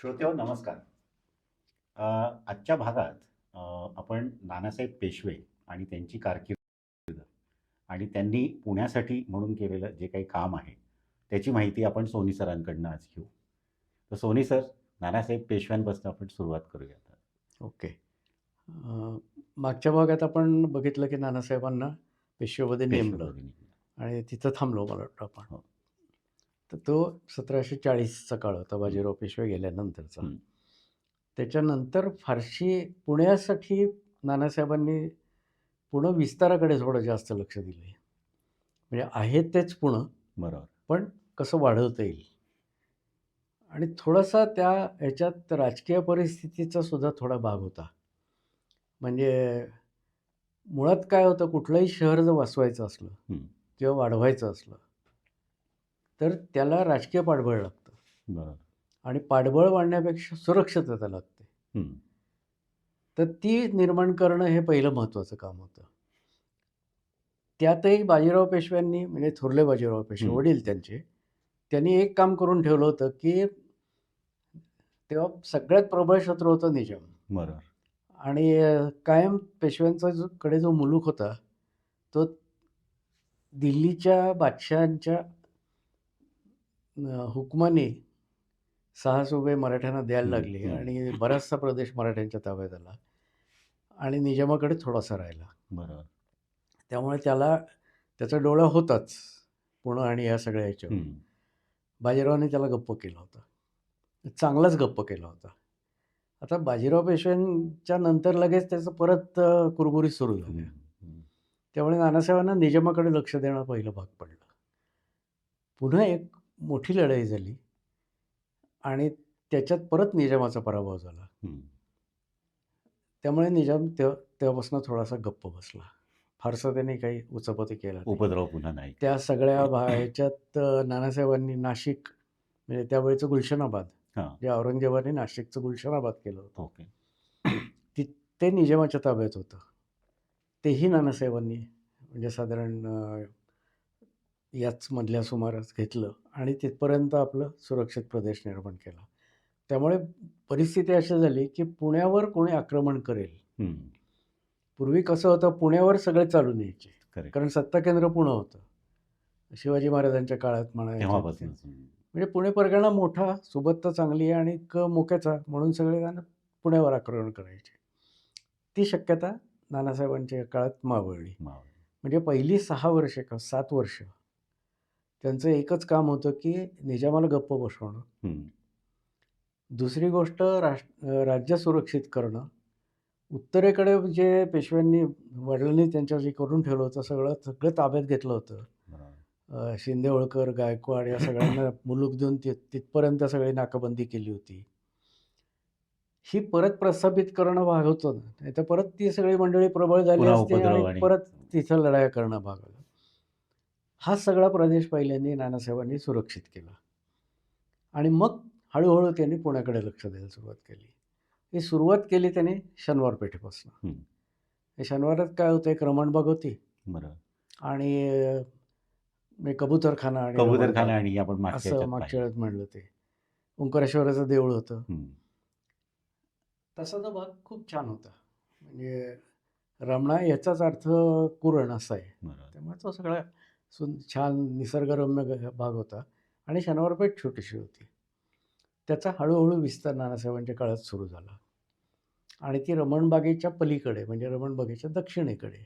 श्रोतेहो नमस्कार. अ, आजच्या भागात अ, आपण नानासाहेब पेशवे आणि त्यांची कारकीर्द आणि त्यांनी पुण्यासाठी म्हणून केलेलं जे काही काम आहे, त्याची माहिती आपण सोनी सरांकडनं आज घेऊ. तर सोनी सर, नानासाहेब पेशव्यांपासून आपण सुरुवात करूया आता. ओके. मागच्या भागात आपण बघितलं की नानासाहेबांना पेशवेमध्ये नेमलं पेशवेपदी निघाला. आणि तिथं थांबलो मला वाटतं आपण. हो. तर तो 1740चा काळ होता हं, बाजीराव पेशवे गेल्यानंतरचा. हं. त्याच्यानंतर फारशी पुण्यासाठी नानासाहेबांनी पुणे विस्ताराकडे थोडं जास्त लक्ष दिलं आहे. म्हणजे आहे तेच पुणं, बरोबर. पण कसं वाढवता येईल आणि थोडासा त्या ह्याच्यात राजकीय परिस्थितीचा सुद्धा थोडा भाग होता. म्हणजे मुळात काय होतं, कुठलंही शहर जर वसवायचं असलं हं. किंवा वाढवायचं असलं, तर त्याला राजकीय पाठबळ लागतं बरोबर. आणि पाठबळ वाढण्यापेक्षा सुरक्षितता लागते. हं. तर ती निर्माण करणं हे पहिलं महत्त्वाचं काम होतं. त्यातही बाजीराव पेशव्यांनी म्हणजे थोरले बाजीराव पेशवे हं. वडील त्यांचे, त्यांनी एक काम करून ठेवलं होतं, की तेव्हा सगळ्यात प्रबळ शत्रू होता निजाम बरोबर. आणि कायम पेशव्यांचा कडे जो मुलूक होता, तो दिल्लीच्या बादशहांच्या हुकमाने 6 सुबे मराठ्यांना द्यायला हं, लागले हं. आणि बराचसा प्रदेश मराठ्यांच्या ताब्यात आला आणि निजामाकडे थोडासा राहिला. बरोबर. त्यामुळे त्याला त्याचा डोळा होताच पुणं आणि या सगळ्या ह्याच्यावर. हं. बाजीरावाने त्याला गप्प केला होता. चांगलाच गप्प केला होता. आता बाजीराव पेशव्यांच्या नंतर लगेच त्याचं परत कुरबुरी सुरू हं, झाल्या. हं. त्यामुळे नानासाहेबांना निजामाकडे लक्ष देणं पहिलं भाग पडलं. पुन्हा एक मोठी लढाई झाली आणि त्याच्यात परत निजामाचा पराभव झाला. हं. त्यामुळे निजाम तेव्हापासून थोडासा गप्प बसला. फारसं त्याने काही उचापती केला नाही. उपद्रव पुन्हा नाही. त्या सगळ्या ह्याच्यात नानासाहेबांनी नाशिक म्हणजे त्यावेळचं गुलशनाबाद, हां. जे औरंगजेबाने नाशिकचं गुलशनाबाद केलं होतं. ओके. ते निजामाच्या ताब्यात होतं. तेही नानासाहेबांनी म्हणजे साधारण याच मधल्या सुमारास घेतलं आणि तिथपर्यंत आपलं सुरक्षित प्रदेश निर्माण केला. त्यामुळे परिस्थिती अशी झाली, की पुण्यावर कोणी आक्रमण करेल. हं. पूर्वी कसं होतं, पुण्यावर सगळे चालून यायचे. करेक्ट. कारण सत्ता केंद्र पुणं होतं. शिवाजी महाराजांच्या काळात म्हणा याच्यात ते. तेव्हापासूनच. म्हणजे पुणे परगणा मोठा, सुबत्ता चांगली आणि मोक्याचा म्हणून सगळेजण पुण्यावर आक्रमण करायचे. ती शक्यता नानासाहेबांच्या काळात मावळली. मावळ. म्हणजे पहिली 6 वर्षे का 7 वर्ष त्यांचं एकच काम होतं, की निजामाला गप्प बसवणं. हं. दुसरी गोष्ट राज्य सुरक्षित करणं. उत्तरेकडे जे पेशव्यांनी वडिलांनी त्यांच्या जे करून ठेवलं होतं सगळं ताब्यात घेतलं होतं. बरोबर. शिंदे, होळकर, गायकवाड या सगळ्यांना मुलूक देऊन तिथपर्यंत सगळी नाकाबंदी केली होती. ही परत प्रस्थापित करणं भाग होतं ना, नाहीतर परत ती सगळी मंडळी प्रबळ झाली पुन्हा असती आणि उपद्रव आणि परत तिथं लढाया करणं भाग होतं. हा सगळा प्रदेश पहिल्यांदा नानासाहेबांनी सुरक्षित केला आणि मग हळू त्यांनी पुण्याकडे लक्ष द्यायला सुरुवात केली. ही सुरुवात केली त्याने शनिवार पेठेपासून. हं. शनिवारात काय होतं, एक रमणबाग होती बरोबर. आणि म्हणजे कबूतरखाना आणि कबूतरखाना रमणबाग आणि आपण मागच्या असं ह्याच्यात मागच्या पाहिलं. वेळेत म्हणलं ते. ओंकारेश्वराचं देऊळ होतं. हं. तसा तो भाग खूप छान होता. म्हणजे रमणा याचाच अर्थ कुरण असा आहे. बरोबर. त्यामुळे तो सगळा छान निसर्गरम्य भाग होता आणि शनिवारपेठ छोटीशी होती. त्याचा हळू विस्तार नानासाहेबांच्या काळात सुरू झाला आणि ती रमणबागेच्या पलीकडे म्हणजे रमणबागेच्या दक्षिणेकडे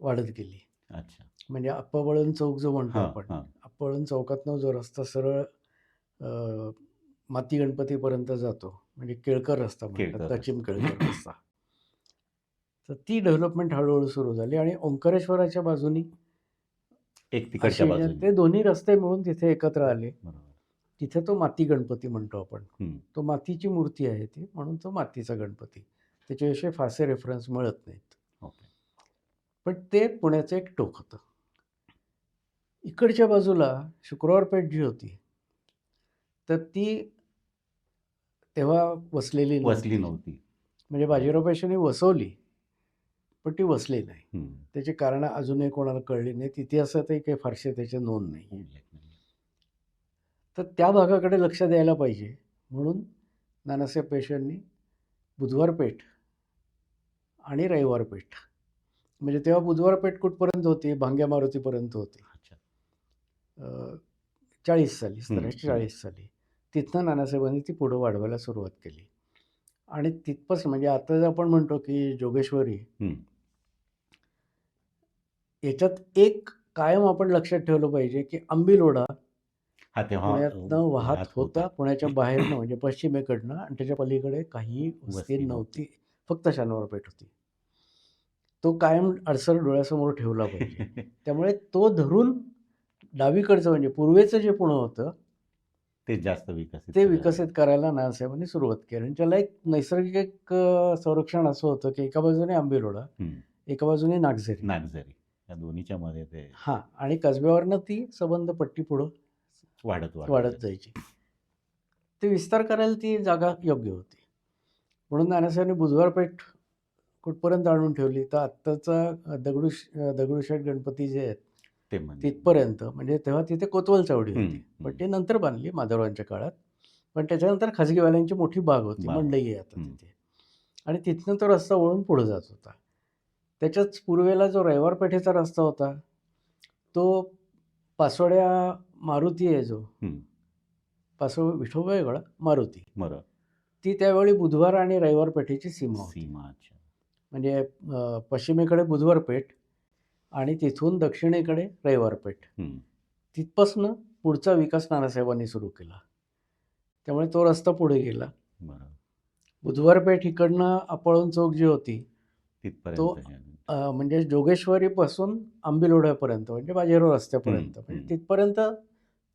वाढत गेली. अच्छा. म्हणजे अप्पाबळवंत चौक जो म्हणतो हां, आपण, हां. अप्पाबळवंत चौकातनं जो रस्ता सरळ माती गणपतीपर्यंत जातो, म्हणजे केळकर रस्ता म्हणतात, केळकर दचिम रस्ता. केळकर रस्ता. तर ती डेव्हलपमेंट हळू सुरू झाली आणि ओंकारेश्वराच्या बाजूनी एक तिकडच्या अशी बाजूने. ते दोन्ही रस्ते मिळून तिथे एकत्र आले. बरोबर. तिथे तो माती गणपती म्हणतो आपण. हं. तो मातीची मूर्ती आहे ती, म्हणून तो मातीचा गणपती. त्याच्याविषयी फारसे रेफरन्स मिळत नाहीत. ओके. पण ते पुण्याचं एक टोक होतं. इकडच्या बाजूला शुक्रवार पेठ जी होती, तर ती तेव्हा वसलेली वसली नव्हती. नव्हती. म्हणजे बाजीराव पेशव्यांनी वसवली, पण ती वसली नाही. हं. त्याची कारणं अजूनही कोणाला कळली नाहीत. इतिहासातही काही फारसे त्याची नोंद नाही. उल्लेख नाही. तर त्या भागाकडे लक्ष द्यायला पाहिजे. म्हणून नानासाहेब पेशव्यांनी बुधवार पेठ आणि रविवार पेठ, म्हणजे तेव्हा बुधवार पेठ कुठपर्यंत होती, भांग्या मारुतीपर्यंत होती. अच्छा. 40 साली, हं, 1740 साली. तिथनं नानासाहेबांनी ती पुढं वाढवायला सुरुवात केली. आणि तिथपासून म्हणजे आता जे आपण म्हणतो की जोगेश्वरी, हं. याच्यात एक कायम आपण लक्षात ठेवलं पाहिजे की आंबीलोढा हा तेव्हा पुण्यातनं वाहत वाहत होता, होता. पुण्याच्या बाहेरनं म्हणजे पश्चिमेकडनं, आणि त्याच्या पलीकडे काही वस्ती वस्ती नव्हती. नव्हती, फक्त शनिवार पेठ होती. तो कायम अडसर डोळ्यासमोर ठेवला पाहिजे. त्यामुळे तो धरून डावीकडचं म्हणजे पूर्वेचं जे पुणं होतं ते जास्त विकसित ते झालं. विकसित करायला नानासाहेबांनी सुरुवात केली. आणि त्याला एक नैसर्गिक एक संरक्षण असं होतं की एका बाजूने आंबीलोढा, हं. एका बाजूने नागझरी. नागझरी या दोन्हीच्या मध्ये ते हां, आणि कसब्यावरनं ती सबंध पट्टी पुढं वाढत वाढत जायची. ते विस्तार करायला ती जागा योग्य होती. म्हणून नानासाहेबांनी बुधवार पेठ कुठपर्यंत आणून ठेवली, तर आत्ताचा दगडूशेठ गणपती जे आहेत ते म्हणजे तिथपर्यंत, म्हणजे तेव्हा तिथे कोतवाल चावडी हं, होती. हं. पण ती नंतर बांधली माधवरावांच्या काळात. पण त्याच्यानंतर खाजगीवाल्यांची मोठी बाग होती, बाग. मंडई आहे आता हं. तिथे. आणि तिथनं तो रस्ता वळून पुढे जात होता. त्याच्याच पूर्वेला जो रविवार पेठेचा रस्ता होता, तो पासोड्या मारुती आहे जो, हं. विठोबा वेगळा, मारुती, बरं. ती त्यावेळी बुधवार आणि रविवार पेठेची सीमा होती. सीमा. अच्छा. म्हणजे पश्चिमेकडे बुधवार पेठ आणि तिथून दक्षिणेकडे रविवार पेठ. हं. तिथपासनं पुढचा विकास नानासाहेबांनी सुरू केला. त्यामुळे तो रस्ता पुढे गेला. बरं. बुधवार पेठ इकडनं अपळून चौक जी होती, तो तिथपर्यंत हे. म्हणजे जोगेश्वरीपासून आंबीलोढ्यापर्यंत, म्हणजे बाजीराव रस्त्यापर्यंत, हं, म्हणजे हं. तिथपर्यंत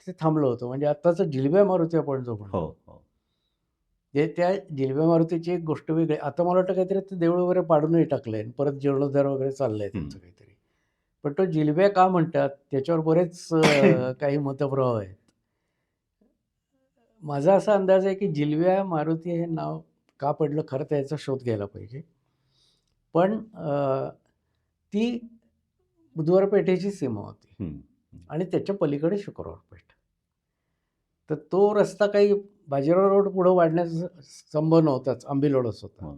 ते थांबलं होतं. म्हणजे आत्ताचं जिलब्या मारुती आपण जो हो, म्हणतो, हो. ते त्या जिलब्या मारुतीची एक गोष्ट वेगळी. आता मला वाटतं काहीतरी ते देऊळ वगैरे पाडूनही टाकलंय, परत जीर्णोद्धार वगैरे चाललंय त्यांचं हं. काहीतरी. पण तो जिलब्या का म्हणतात त्याच्यावर बरेच काही मतप्रवाह आहेत. माझा असा अंदाज आहे की जिलब्या मारुती हे नाव का पडलं, खरं तर याचा शोध घ्यायला पाहिजे. पण ती बुधवार पेठेची सीमा होती हं, हं. आणि त्याच्या पलीकडे शुक्रवार पेठ. तर तो रस्ता काही बाजीराव रोड पुढं वाढण्याचा संभव नव्हताच, आंबीलोडच होता. हो.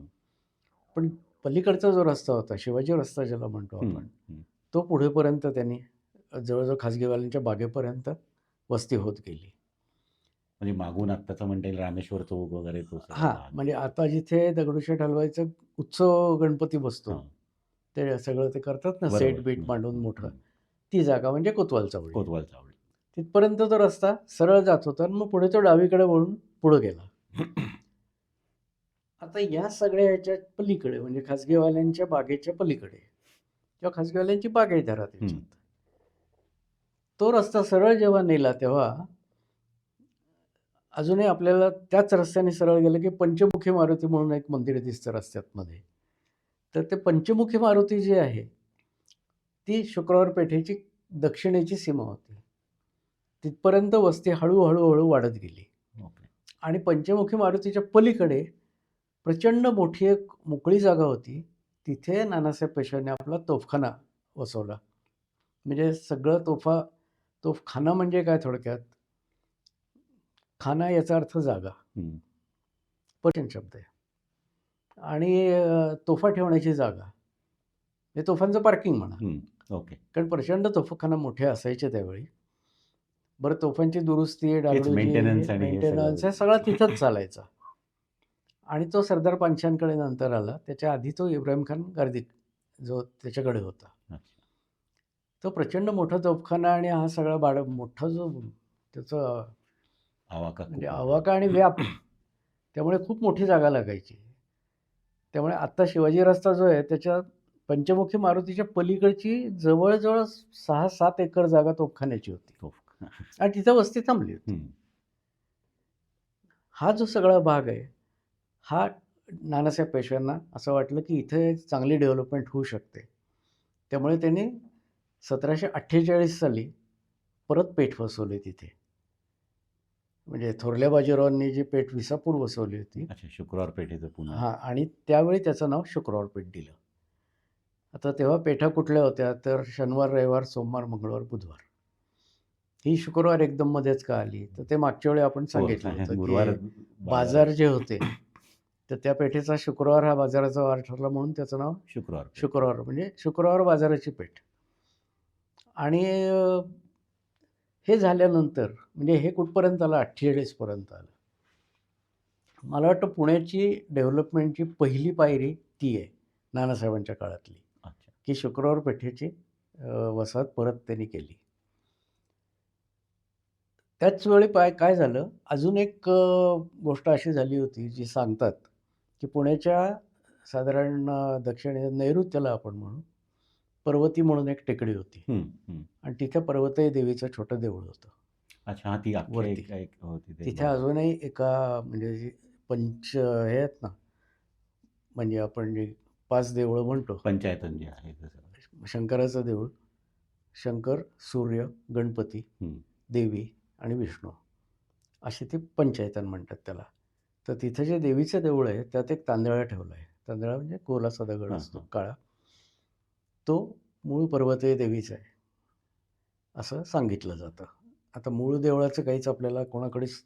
पण पलीकडचा जो रस्ता होता, शिवाजी रस्ता ज्याला म्हणतो हं, आपण, हं. तो पुढेपर्यंत त्यांनी जवळजवळ खाजगीवाल्यांच्या बागेपर्यंत वस्ती होत गेली. म्हणजे मागून आत्ताचं म्हणता येईल रामेश्वर चौक वगैरे तो सगळा हां, भाग. म्हणजे आता जिथे दगडूशेठ हलवाईचा उत्सव गणपती बसतो, हां. ते सगळं ते करतात ना, बरोबर. सेट बीट हं, मांडून हं, मोठं, हं. ती जागा म्हणजे कोतवाल चावडी. कोतवाल चावडी. तिथपर्यंत तो रस्ता सरळ जात होता आणि मग पुढे तो डावीकडे वळून पुढे गेला. आता या सगळ्या ह्याच्या पलीकडे, म्हणजे खाजगीवाल्यांच्या बागेच्या पलीकडे, किंवा खाजगीवाल्यांची बाग आहे धरा त्याच्यात, तो रस्ता सरळ जेव्हा नेला तेव्हा अजूनही आपल्याला त्याच रस्त्याने सरळ गेलं की पंचमुखी मारुती म्हणून एक मंदिर दिसतं रस्त्यात मध्ये. तर ते पंचमुखी मारुती जी आहे ती शुक्रवार पेठेची दक्षिणेची सीमा होती. तिथपर्यंत वस्ती हळूहळू वाढत गेली. ओके. आणि पंचमुखी मारुतीच्या पलीकडे प्रचंड मोठी एक मोकळी जागा होती. तिथे नानासाहेब पेशव्यांनी आपला तोफखाना वसवला. म्हणजे सगळं तोफखाना म्हणजे काय थोडक्यात, खाना याचा अर्थ जागा, हं. पर्शियन शब्द आहे. आणि तोफा ठेवण्याची जागा, हे तोफांचं पार्किंग म्हणा. हं. ओके. कारण प्रचंड तोफखाना मोठे असायचे त्यावेळी. बरं, तोफांची दुरुस्ती, डागडुजी, मेंटेनन्स आणि हे मेंटेनन्स, हे सगळं. सगळं तिथंच चालायचं. आणि तो सरदार पानशांकडे नंतर आला. त्याच्या आधी तो इब्राहिम खान गार्दी जो त्याच्याकडे होता. अच्छा. तो प्रचंड मोठा तोफखाना आणि हा सगळा मोठा जो त्याचा आवाका खूप म्हणजे मोठा. आवाका आणि व्याप, त्यामुळे खूप मोठी जागा लागायची. त्यामुळे आत्ता शिवाजी रस्ता जो आहे त्याच्या पंचमुखी मारुतीच्या पलीकडची जवळजवळ 6-7 एकर जागा तोफखान्याची होती तोफ. आणि तिथं वस्ती थांबली होती. हं. हा जो सगळा भाग आहे, हा नानासाहेब पेशव्यांना असं वाटलं की इथे चांगली डेव्हलपमेंट होऊ शकते. त्यामुळे त्यांनी 1748 साली परत पेठ वसवली तिथे. म्हणजे थोरल्या बाजीरावांनी जी पेठ विसापूर वसवली होती, अच्छा, शुक्रवार पेठेचं पुन्हा. हां, आणि त्यावेळी त्याचं नाव शुक्रवार पेठ दिलं. आता तेव्हा पेठा कुठल्या होत्या, तर शनिवार, रविवार, सोमवार, मंगळवार, बुधवार ही शुक्रवार एकदम मध्येच का आली? तर ते मागच्या वेळी आपण हो, सांगितलं होतं, गुरुवार की बाजार बाजार जे होते, तर त्या पेठेचा शुक्रवार हा बाजाराचा वार ठरला म्हणून त्याचं नाव शुक्रवार पेठ. शुक्रवार, म्हणजे शुक्रवार बाजाराची पेठ. आणि हे झाल्यानंतर म्हणजे हे कुठपर्यंत आलं? 48 पर्यंत आलं. मला वाटतं पुण्याची डेव्हलपमेंटची पहिली पायरी ती आहे नानासाहेबांच्या काळातली, अच्छा. की शुक्रवार पेठेची वसाहत परत त्यांनी केली. त्याच वेळी काय झालं, अजून एक गोष्ट अशी झाली होती जी सांगतात, की पुण्याच्या साधारण दक्षिणेला नैऋत्यला आपण म्हणू, पर्वती म्हणून एक टेकडी होती हं, हं. आणि तिथे पर्वती देवीचं छोटं देऊळ होतं अच्छा, हां, ती वरती. आख्यायिका एक होती ते तिथे बरोबर. अजूनही एका म्हणजे जे हे आहेत ना, म्हणजे आपण जे 5 देवळं म्हणतो, पंचायतन जे आहे तसं. शंकराचं देऊळ, शंकर, सूर्य, गणपती, हं. देवी आणि विष्णू, अशी ती पंचायतन म्हणतात त्याला. तर तिथं जे देवीचं देऊळ आहे त्यात एक तांदळा ठेवला आहे. तांदळा म्हणजे गोलाचा दगड हां, असतो हां. काळा. तो मूळ पर्वतीय देवीचा आहे, असं सांगितलं जातं. आता मूळ देवळाचं काहीच आपल्याला कोणाकडेच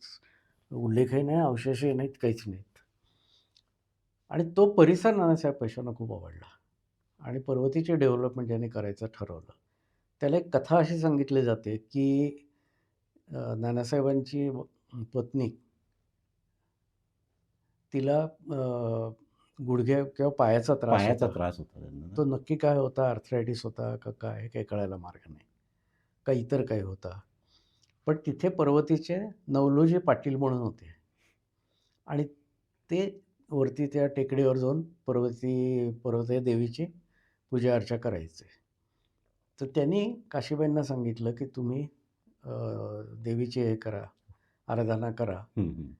उल्लेखही नाही, अवशेषही नाहीत, काहीच नाहीत. आणि तो परिसर नानासाहेब पेशव्यांना खूप आवडला आणि पर्वतीचे डेव्हलपमेंट ज्याने करायचं ठरवलं. त्याला एक कथा अशी सांगितली जाते, की नानासाहेबांची पत्नी तिला गुडघ्या किंवा पायाचा त्रास पायाचा होता. त्रास होता त्यांना ना? तो नक्की काय होता? आर्थरायटिस होता का काय? काही कळायला मार्ग नाही. का इतर काही होता. पण तिथे पर्वतीचे नवलोजी पाटील म्हणून होते आणि ते वरती त्या टेकडीवर जाऊन पर्वती देवीची पूजा अर्चा करायचे. तर त्यांनी काशीबाईंना सांगितलं, की तुम्ही देवीची हे करा, आराधना करा हं, हं.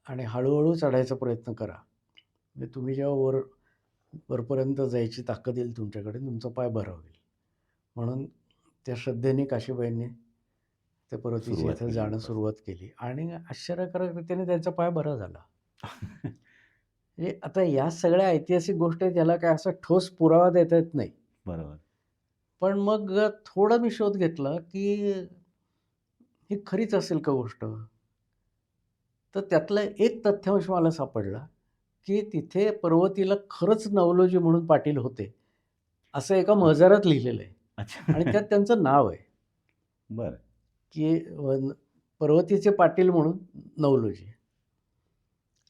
आणि हळू चढायचा प्रयत्न करा. म्हणजे तुम्ही जेव्हा वरपर्यंत जायची ताकद येईल तुमच्याकडे, तुमचा पाय बरा होईल. म्हणून त्या श्रद्धेने काशीबाईंनी त्या पर्वतीच्या सुरुवात इथं केली जाणं उपास. सुरुवात केली आणि आश्चर्यकारक रीतीने त्यांचा पाय बरा झाला. म्हणजे आता या सगळ्या ऐतिहासिक गोष्टी आहेत, याला काय असा ठोस पुरावा देता येत नाही. बरोबर. पण मग थोडा मी शोध घेतला, की ही खरीच असेल का गोष्ट? तर त्यातला एक तथ्यांश मला सापडला, की तिथे पर्वतीला खरंच नवलोजी म्हणून पाटील होते, असं एका हां. मजारात लिहिलेलं आहे अच्छा. आणि त्यात त्यांचं नाव आहे, बरं. की पर्वतीचे पाटील म्हणून नवलोजी.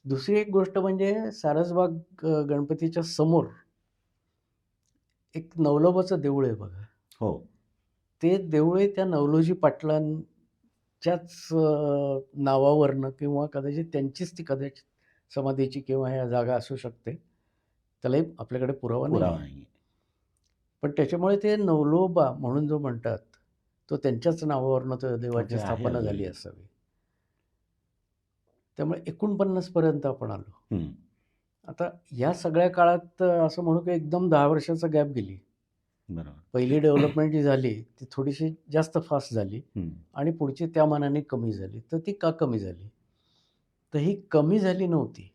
दुसरी एक गोष्ट म्हणजे सारसबाग गणपतीच्या समोर एक नवलोबाचं देऊळ आहे बघा. हो. ते देऊळ त्या नवलोजी पाटलांच्याच नावावरनं किंवा कदाचित त्यांचीच ती कदाचित समाधीची किंवा ह्या जागा असू शकते. त्यालाही आपल्याकडे पुरावा नाही पुरावा आहे. नाहीये. पण त्याच्यामुळे ते नवलोबा म्हणून जो म्हणतात, तो त्यांच्याच नावावरनं तो देवाची ते आहे स्थापना झाली अजूनही. असावी. त्यामुळे 49 पर्यंत आपण आलो. हं. आता या सगळ्या काळात असं म्हणू की एकदम 10 वर्षाचा गॅप गेली. बरोबर. पहिली डेव्हलपमेंट जी झाली ती थोडीशी जास्त फास्ट झाली हं. आणि पुढची त्या मानाने कमी झाली. तर ती का कमी झाली? तर ही कमी झाली नव्हती.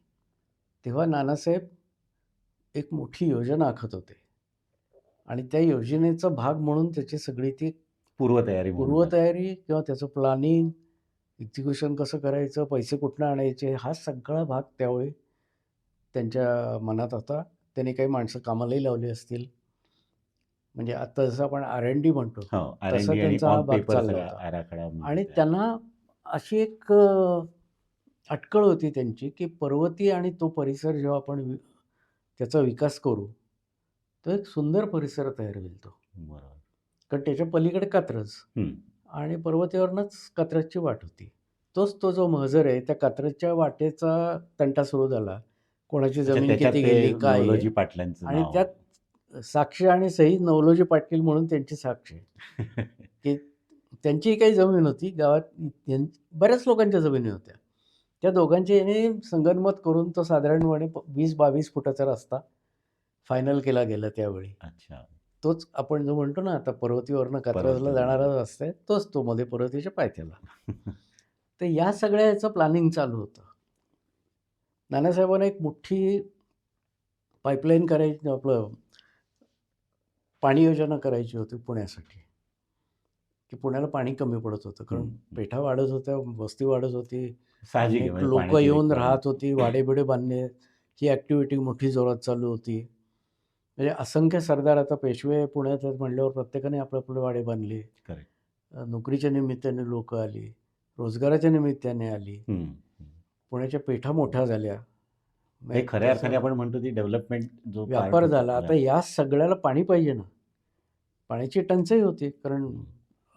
तेव्हा नानासाहेब एक मोठी योजना आखत होते आणि त्या योजनेचा भाग म्हणून त्याची सगळी ती पूर्वतयारी म्हणू शकतो. पूर्वतयारी किंवा त्याचं प्लॅनिंग, एक्झिक्युशन कसं करायचं, पैसे कुठनं आणायचे, हा सगळा भाग त्यावेळी त्यांच्या मनात होता. त्यांनी काही माणसं कामालाही लावली असतील. म्हणजे आता जसं आपण R&D म्हणतो, हो, तसा R&D आणि त्यांचा हा ऑन भाग पेपर चालला सगळा होता. आराखडा म्हणजे आणि तयार. त्यांना अशी एक अटकळ होती त्यांची, की पर्वती आणि तो परिसर जेव्हा आपण त्याचा विकास करू, तो एक सुंदर परिसर तयार होईल तो. बरोबर. कारण त्याच्या पलीकडे कात्रज हं. आणि पर्वतावरूनच कात्रजची वाट होती. तोच तो जो महजर आहे, त्या कात्रजच्या वाटेचा तंटा सुरू झाला. कोणाची अच्छा, जमीन त्याच्यात किती ते गेली, काय आहे नवलोजी पाटलांचं आणि नाव. त्यात साक्षी आणि सही नवलोजी पाटील म्हणून त्यांची साक्ष आहे, की त्यांचीही काही जमीन होती गावात. बऱ्याच लोकांच्या जमिनी होत्या. त्या दोघांचे याने संगनमत करून तो साधारणपणे 20-22 फुटाचा रस्ता फायनल केला गेला त्यावेळी. अच्छा. तोच आपण जो म्हणतो ना आता पर्वतीवरनं कात्रजला पर्वतीवरून. जाणारा रस्ता आहे, तोच तो मध्ये पर्वतीच्या पायथ्याला. तर या सगळ्या ह्याचं प्लॅनिंग चालू होतं. नानासाहेबांना एक मोठी पाईपलाईन करायची, आपलं पाणी योजना करायची होती पुण्यासाठी की पुण्याला पाणी कमी पडत होतं. कारण पेठा वाढत होत्या, वस्ती वाढत होती, साहजिक आहे अनेक म्हणजे लोकं पाण्याची येऊन requirement. राहत होती, वाडे-बिडे बांधणे, ही ॲक्टिव्हिटी मोठी जोरात चालू होती. म्हणजे असंख्य सरदार आता पेशवे पुण्यात आहेत म्हटल्यावर प्रत्येकाने आपले वाडे बांधले. Correct. नोकरीच्या निमित्ताने लोकं आली, रोजगाराच्या निमित्ताने आली. पुण्याच्या पेठा मोठ्या झाल्या. हे मग खऱ्या अर्थाने त्याचा आपण म्हणतो ती डेव्हलपमेंट जो पार्ट व्यापार होता. झाला. आता या सगळ्याला पाणी पाहिजे ना. पाण्याची टंचाई होती. कारण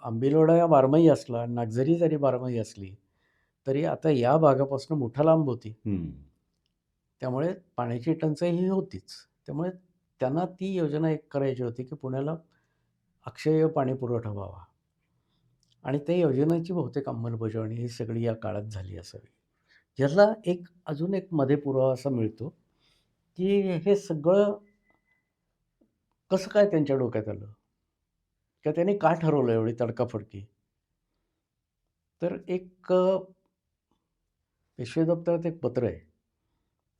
आंबिलवडा या बारमाही असला, नागझरी जरी बारमाही असली, तरी आता या भागापासून मोठा लांब होती. त्यामुळे पाण्याची टंचाई ही होतीच. त्यामुळे त्यांना ती योजना एक करायची होती, की पुण्याला अक्षय पाणी पुरवठा व्हावा. आणि त्या योजनेची बहुतेक अंमलबजावणी ही सगळी या काळात झाली असावी. याला अजून एक मध्ये पुरावा असा मिळतो, की हे सगळं कसं काय त्यांच्या डोक्यात आलं? किंवा त्यांनी का ठरवलं एवढी तडकाफडकी? तर पेशवे दप्तरात एक पत्र आहे.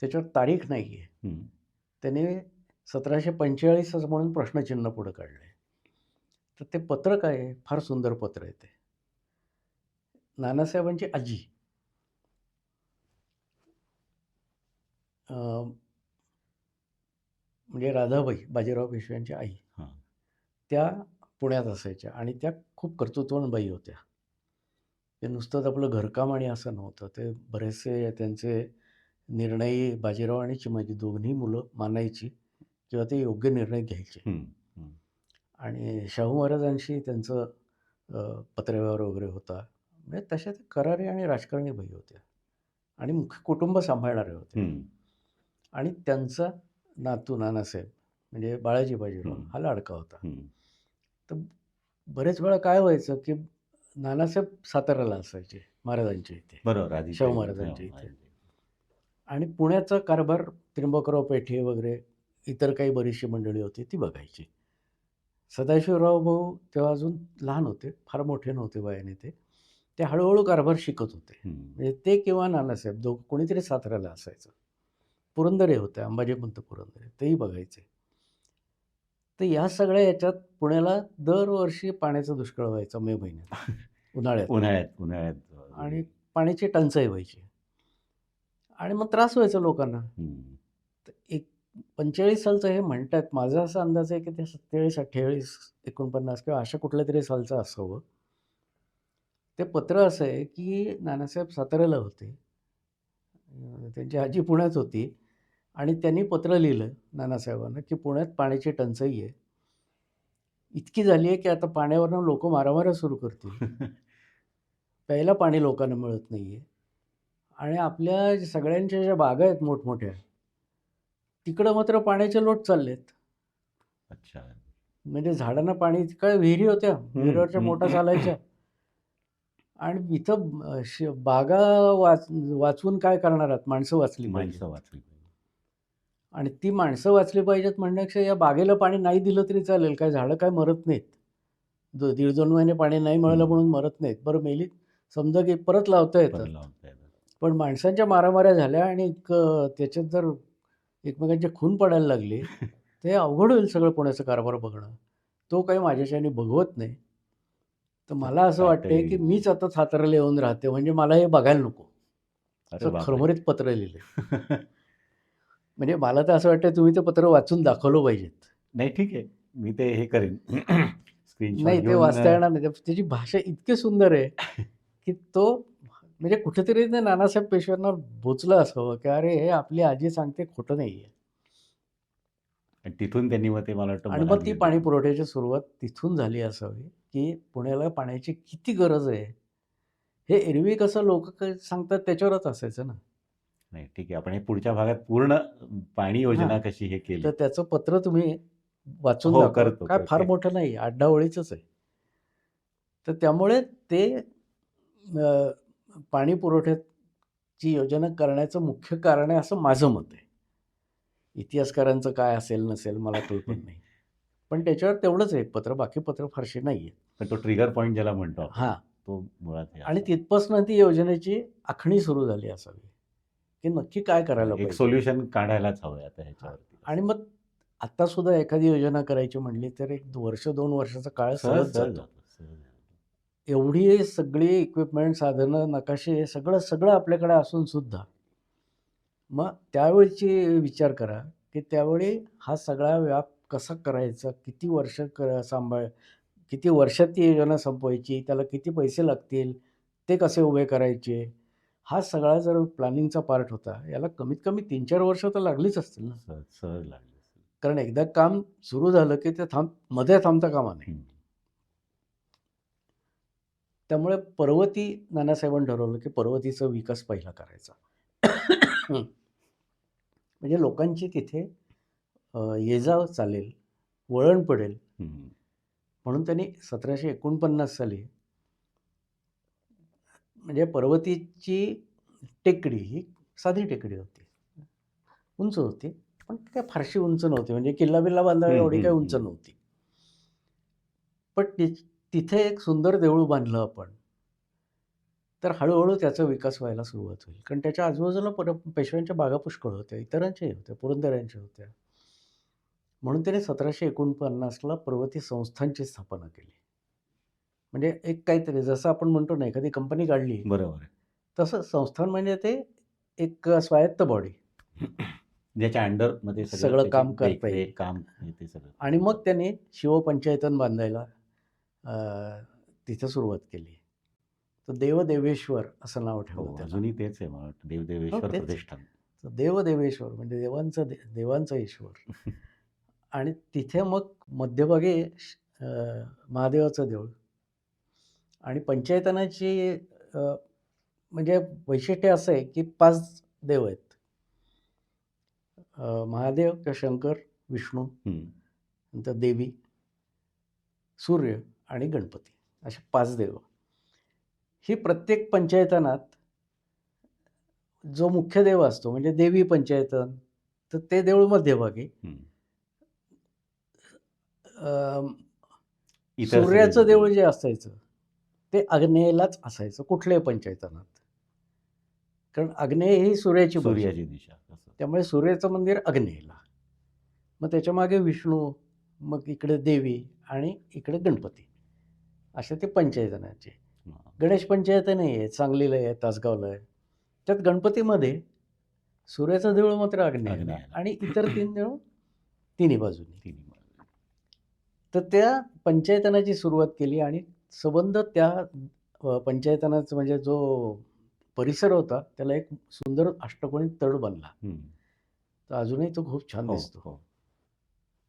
त्याच्यावर तारीख नाही आहे. त्याने 1745 असं म्हणून प्रश्नचिन्ह पुढं काढलं आहे. तर ते पत्र काय आहे? फार सुंदर पत्र आहे ते. नानासाहेबांची आजी म्हणजे राधाबाई, बाजीराव पेशव्यांची आई, त्या पुण्यात असायच्या आणि त्या खूप कर्तृत्ववान बाई होत्या. ते नुसतंच आपलं घरकाम आणि असं नव्हतं. ते बरेचसे त्यांचे निर्णय बाजीराव आणि चिमाजी दोन्ही मुलं मानायची किंवा ते योग्य निर्णय घ्यायचे. आणि शाहू महाराजांशी त्यांचं पत्रव्यवहार वगैरे होता. म्हणजे तशा ते करारी आणि राजकारणी बाई होत्या आणि मुख्य कुटुंब सांभाळणारे होते. आणि त्यांचा नातू नानासाहेब म्हणजे बाळाजी बाजीराव हा लाडका होता. तर बरेच वेळा काय व्हायचं, की नानासाहेब साताऱ्याला असायचे महाराजांच्या इथे, बरोबर, शाहू महाराजांच्या इथे. आणि पुण्याचा कारभार त्र्यंबकराव पेठे वगैरे इतर काही बरीचशी मंडळी होती ती बघायची. सदाशिवराव भाऊ तेव्हा अजून लहान होते, फार मोठे नव्हते वयाने ते. ते हळूहळू कारभार शिकत होते. म्हणजे ते किंवा नानासाहेब कोणीतरी साताऱ्याला असायचं. पुरंदरे होते, अंबाजीपंत पुरंदरे, तेही बघायचे. तर या सगळ्या याच्यात पुण्याला दरवर्षी पाण्याचा दुष्काळ व्हायचा मे महिन्यात, उन्हाळ्यात. आणि पाण्याची टंचाई व्हायची आणि मग त्रास व्हायचा लोकांना. तर 45 सालचं हे म्हणतात, माझा असा अंदाज आहे की ते 47, 48, 49 किंवा अशा कुठल्या तरी सालचं असावं. ते पत्र असं आहे की नानासाहेब साताऱ्याला होते, त्यांची आजी पुण्यात होती आणि त्यांनी पत्र लिहिलं नानासाहेबांना की पुण्यात पाण्याची टंचाई आहे. इतकी झाली आहे की आता पाण्यावरनं लोकं मारामाऱ्या सुरू करतील. प्यायला पाणी लोकांना मिळत नाही आहे आणि आपल्या सगळ्यांच्या ज्या बागा आहेत मोठमोठ्या, तिकडं मात्र पाण्याचे लोट चाललेत. अच्छा. म्हणजे झाडांना पाणी, काय विहिरी होत्या, विहिरीवरच्या मोठा चालायच्या आणि इथं बागा वाचवून काय करणार आहात? माणसं वाचली पाहिजेत. आणि ती माणसं वाचली पाहिजेत म्हणण्यापेक्षा या बागेला पाणी नाही दिलं तरी चालेल, काय झाडं काय मरत नाहीत. 1.5-2 महिने पाणी नाही मिळालं म्हणून मरत नाहीत. बरं मेली समजा की परत लावता येतं. पण माणसांच्या मारामाऱ्या झाल्या आणि त्याच्यात जर एकमेकांचे खून पडायला लागले, ते अवघड होईल सगळं पुण्याचा कारभार बघणं. तो काही माझ्याच्याने बघवत नाही. तर मला असं वाटतंय की मीच आता साताऱ्याला येऊन राहते, म्हणजे मला हे बघायला नको. असं खरमरीत पत्र लिहिलं. म्हणजे मला तर असं वाटतं तुम्ही ते पत्र वाचून दाखवलं पाहिजेत. नाही ठीक आहे, मी ते हे करेन. नाही, ते वाचता येणार नाही. त्याची भाषा इतकी सुंदर आहे की तो म्हणजे कुठेतरी ते नानासाहेब पेशव्यांना बोचलं असावं की अरे हे आपली आजी सांगते खोटं नाही आहे. तिथून त्यांनी मग ते मला वाटतं आणि मग ती पाणी पुरवठ्याची सुरुवात तिथून झाली असावी की पुण्याला पाण्याची किती गरज आहे हे एरवी कसं लोक सांगतात त्याच्यावरच असायचं ना. नाही ठीक आहे, आपण हे पुढच्या भागात पूर्ण पाणी योजना कशी हे केली तर त्याचं पत्र तुम्ही वाचून दाखवा. काय फार मोठं नाही, 8-10 ओळीचंच आहे. तर त्यामुळे ते पाणी पुरवठ्याची योजना करण्याचं मुख्य कारण आहे असं माझं मत आहे. इतिहासकारांचं काय असेल नसेल मला कल्पना नाही, पण त्याच्यावर तेवढंच आहे पत्र, बाकी पत्र फारशी नाही आहे. पण तो ट्रिगर पॉईंट ज्याला म्हणतो हां, तो मुळात आहे. आणि तिथपासून ती योजनेची आखणी सुरू झाली असावी की नक्की काय करायला पाहिजे, एक सोल्युशन काढायलाच हवं आता ह्याच्यावरती. आणि मग आता सुद्धा एखादी योजना करायची म्हणली तर 1 वर्ष 2 वर्षाचा काळ सहज जातो. एवढी सगळी इक्विपमेंट, साधनं, नकाशे हे सगळं आपल्याकडे असून सुद्धा मग त्यावेळची विचार करा, की त्यावेळी हा सगळा व्याप कसा करायचा, किती वर्ष किती वर्षात ती योजना संपवायची, त्याला किती पैसे लागतील, ते कसे उभे करायचे, हा सगळा जर प्लॅनिंगचा पार्ट होता, याला कमीत कमी 3-4 वर्ष तर लागलीच असतील ना. सहज सहज लागली असेल. कारण एकदा काम सुरू झालं, की ते मध्ये थांबता कामा नये. हं. त्यामुळे पर्वती नानासाहेबांनी ठरवलं, की पर्वतीचा विकास पहिला करायचा. म्हणजे लोकांची तिथे ये-जा चालेल, वळण पडेल. हं. म्हणून त्यांनी 1749 साली म्हणजे पर्वतीची टेकडी ही साधी टेकडी होती. उंच होती, पण काय फारशी उंच नव्हती. म्हणजे किल्ला-बिल्ला बांधावा हं, एवढी हं, काही उंच हं. नव्हती. पण तिथे एक सुंदर देऊळ बांधलं आपण. तर हळू-हळू त्याचा विकास व्हायला सुरुवात होईल. कारण त्याच्या आजूबाजूला पेशव्यांच्या बागा पुष्कळ होत्या, इतरांच्याही होत्या, पुरंदऱ्यांच्या होत्या. म्हणून त्याने 1749ला पर्वती संस्थानची स्थापना केली. म्हणजे एक काहीतरी जसं आपण म्हणतो ना, एखादी कंपनी काढली, बरोबर आहे. तसं संस्थान म्हणजे ते एक स्वायत्त बॉडी. ज्याच्या अंडरमध्ये सगळं त्याची काम करता देखरेख, येईल. काम हे ते सगळं. आणि मग त्याने शिवपंचायतन बांधायला तिथं सुरुवात केली. तर देवदेवेश्वर असं नाव हो, ठेवलं त्याला. अजूनही तेच आहे मला वाटतं. हो, देवदेवेश्वर तेच. प्रतिष्ठान. तर देवदेवेश्वर म्हणजे देवांचा ईश्वर. आणि तिथे मग मध्यभागी महादेवाचं देऊळ आणि पंचायतनाची म्हणजे वैशिष्ट्य असं आहे, की 5 देव आहेत. महादेव किंवा शंकर, विष्णू, हं. नंतर देवी, सूर्य आणि गणपती असे 5 देव. ही प्रत्येक पंचायतनात जो मुख्य देव असतो म्हणजे देवी पंचायतन, तर ते देऊळ मध्यभागी. हं. इतर सूर्याचं सगळे देऊळ जे असायचं ते आग्नेयेलाच असायचं कुठल्याही पंचायतनात. कारण आग्नेय ही सूर्याची बाजू. सूर्याची दिशा असं. त्यामुळे सूर्याचं मंदिर आग्नेयेला. मग त्याच्यामागे विष्णू, मग इकडे देवी आणि इकडे गणपती. असे ते पंचायतनाचे. हां. गणेश पंचायतनही आहे, सांगलीला आहे, तासगावला आहे. त्यात गणपतीमध्ये सूर्याचं देऊळ मात्र आग्नेयेला आग्नेयेला. आणि इतर 3 देऊळ तिन्ही बाजूनी. तिन्ही बाजूने. तर त्या पंचायतनाची सुरुवात केली आणि संबंध त्या पंचायतनाचा म्हणजे जो परिसर होता त्याला एक सुंदर अष्टकोनी तळ बनला. हं. तर अजूनही तो खूप छान हो, दिसतो. हो.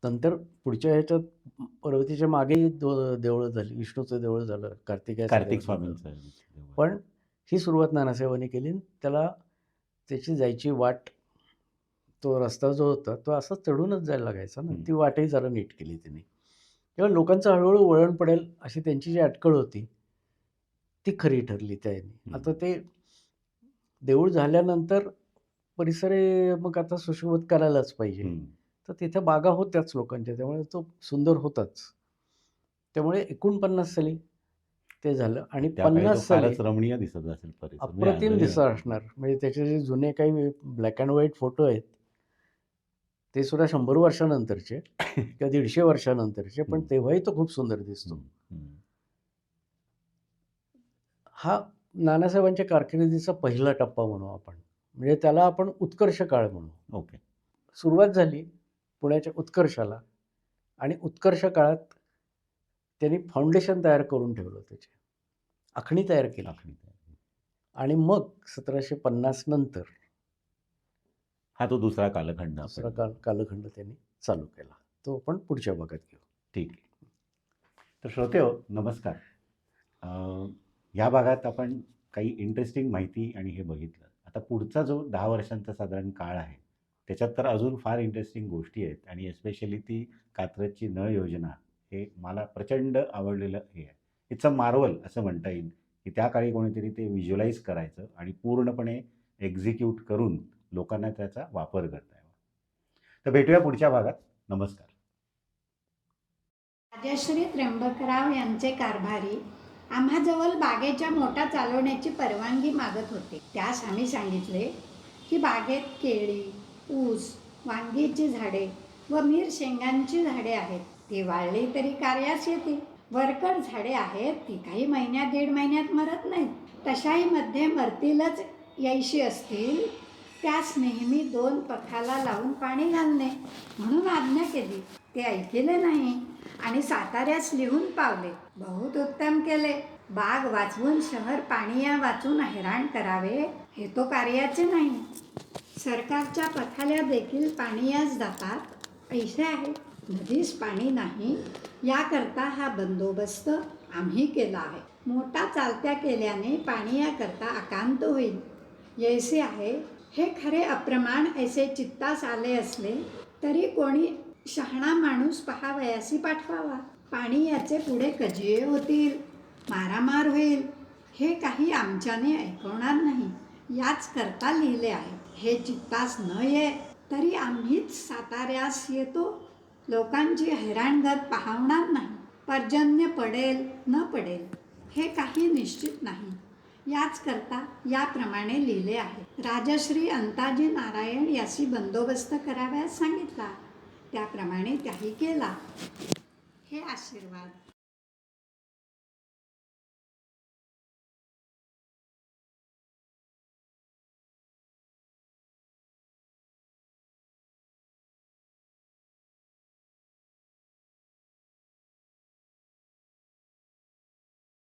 नंतर पुढच्या ह्याच्यात पर्वतीच्या मागेही देवळं झाली. विष्णूचं देऊळ झालं, कार्तिकेयाचं कार्तिक देऊळ झालं. स्वामींचं देऊळ. पण ही सुरुवात नानासाहेबांनी केली. त्याला त्याची जायची वाट, तो रस्ता जो होता तो असा चढूनच जायला लागायचा ना. हं. ती वाटही जरा नीट केली त्यांनी. तेव्हा लोकांचं हळूहळू वळण पडेल अशी त्यांची जी अटकळ होती, ती खरी ठरली त्याने. हं. आता ते देऊळ झाल्यानंतर परिसर मग आता सुशोभित करायलाच पाहिजे. हं. तर तिथे बागा होत्याच लोकांच्या, त्यामुळे तो सुंदर होताच. त्यामुळे 49 साली ते झालं आणि त्या काळी तो 50 साली फारच रमणीय दिसत असेल परिसर. म्हणजे अप्रतिम आजही दिसत असणार. म्हणजे त्याचे जे जुने काही ब्लॅक अँड व्हाईट फोटो आहेत, ते सुद्धा 100 वर्षानंतरचे किंवा 150 वर्षानंतरचे, पण हं. तेव्हाही तो खूप सुंदर दिसतो. हं, हं. हा नानासाहेबांच्या कारकिर्दीचा पहिला टप्पा म्हणू आपण. म्हणजे त्याला आपण उत्कर्ष काळ म्हणू. ओके. सुरुवात झाली पुण्याच्या उत्कर्षाला आणि उत्कर्ष काळात त्यांनी फाउंडेशन तयार करून ठेवलं त्याचे. आखणी तयार केली आखणी तयार. आणि मग 1750 नंतर हा तो दुसरा कालखंड दुसरा आपण. कालखंड त्यांनी चालू केला. तो आपण पुढच्या भागात घेऊ. ठीक आहे. तर श्रोतेहो नमस्कार. या भागात आपण काही इंटरेस्टिंग माहिती आणि हे बघितलं. आता पुढचा जो 10 वर्षांचा साधारण काळ आहे, त्याच्यात तर अजून फार इंटरेस्टिंग गोष्टी आहेत आणि एस्पेशली ती कात्रजची नळ योजना हे मला प्रचंड आवडलेलं हे आहे. इट्स अ मार्वल असं म्हणता येईल, की त्या काळी कोणीतरी ते व्हिज्युअलाइज करायचं आणि पूर्णपणे एक्झिक्यूट करून लोकांना त्याचा वापर करता यावा. तर भेटूया पुढच्या भागात. नमस्कार. राजश्री त्र्यंबकराव यांचे कारभारी आम्हाजवळ बागेच्या मोठा चालवण्याची परवानगी मागत होते. त्यास आम्ही सांगितले की बागेत केळी, ऊस, वांगीची झाडे व मिरशेंगांची झाडे आहेत. ती वाळली तरी कार्यास येतील. वरकड झाडे आहेत ती काही महिन्यात 1.5 महिन्यात मरत नाहीत. तशाही मध्ये मरतीलच यायशी असतील त्यास नेहमी 2 पखाला लावून पाणी घालणे म्हणून आज्ञा केली. ते ऐकिले नाही आणि साताऱ्यास लिहून पावले. बहुत उत्तम केले. बाग वाचवून शहर पाणीया वाचून हैराण करावे हे तो कार्याचे नाही. सरकारच्या पथाल्या देखील पाणीयास जातात. पैसे आहे, नदीस पाणी नाही, याकरता हा बंदोबस्त आम्ही केला आहे. मोठा चालत्या केल्याने पाणीयाकरता अकांत होईल. जैसे आहे हे खरे अप्रमाण ऐसे चित्तास आले असले तरी कोणी शहाणा माणूस पहावयासी पाठवावा. पाणीयाचे पुढे कजिये होतील, मारामार होईल, हे काही आमच्याने ऐकवणार नाही. याच करता लिहिले आहे. हे चित्तास न ये तरी आम्हीच साताऱ्यास येतो. लोकांची हैराणगत पाहवणार नाही. पर्जन्य पडेल न पडेल हे काही निश्चित नाही. याच करता याप्रमाणे लिहिले आहे. राजश्री अंताजी नारायण यासी बंदोबस्त करावयास सांगितला. त्याप्रमाणे त्याही केला. हे आशीर्वाद.